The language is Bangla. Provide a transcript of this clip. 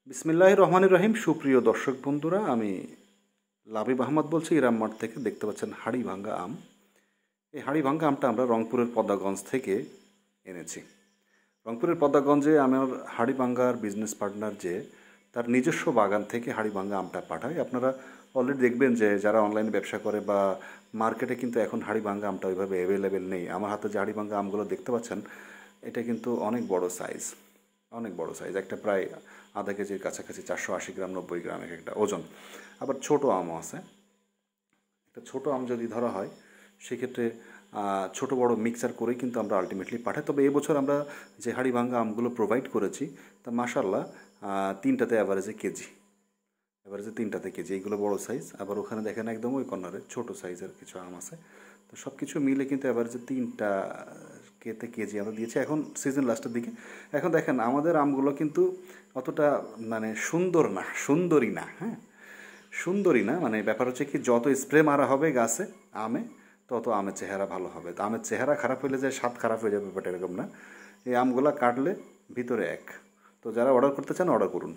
বিসমিল্লাহির রহমানির রহিম। সুপ্রিয় দর্শক বন্ধুরা, আমি লাবিব আহমদ বলছি ইরাম মাঠ থেকে। দেখতে পাচ্ছেন হাড়িভাঙ্গা আম। এই হাড়িভাঙ্গা আমটা আমরা রংপুরের পদ্মাগঞ্জ থেকে এনেছি। রংপুরের পদ্মাগঞ্জে আমার হাড়িভাঙ্গার বিজনেস পার্টনার যে তার নিজস্ব বাগান থেকে হাড়িভাঙ্গা আমটা পাঠায়। আপনারা অলরেডি দেখবেন যে যারা অনলাইনে ব্যবসা করে বা মার্কেটে কিন্তু এখন হাড়িভাঙ্গা আমটা ওইভাবে অ্যাভেলেবেল নেই। আমার হাতে যে হাড়িভাঙ্গা আমগুলো দেখতে পাচ্ছেন, এটা কিন্তু অনেক বড় সাইজ, অনেক বড় সাইজ। একটা প্রায় আধা কেজির কাছাকাছি, 480 গ্রাম 90 গ্রাম এক একটা ওজন। আবার ছোট আমও আছে। একটা ছোট আম যদি ধরা হয় সেক্ষেত্রে ছোট বড় মিক্সার করেই কিন্তু আমরা আলটিমেটলি পাঠাই। তবে এবছর আমরা যে হাড়িভাঙ্গা আমগুলো প্রোভাইড করেছি তা মাশাল্লাহ তিনটাতে অ্যাভারেজে তিনটাতে কেজি। এইগুলো বড় সাইজ। আবার ওখানে দেখেন একদম ওই কর্নারে ছোট সাইজের কিছু আম আছে। তো সব কিছু মিলে কিন্তু অ্যাভারেজে তিনটা কেজি আমরা দিয়েছি এখন সিজন লাস্টের দিকে। এখন দেখেন আমাদের আমগুলো কিন্তু অতটা মানে সুন্দরী না, হ্যাঁ, সুন্দরী না। মানে ব্যাপার হচ্ছে কি, যত স্প্রে মারা হবে গাছে আমে তত আমের চেহারা ভালো হবে। তো আমের চেহারা খারাপ হলে যে স্বাদ খারাপ হয়ে যাবে, ব্যাপারটা এরকম না। এই আমগুলা কাটলে ভিতরে এক। তো যারা অর্ডার করতে চান অর্ডার করুন।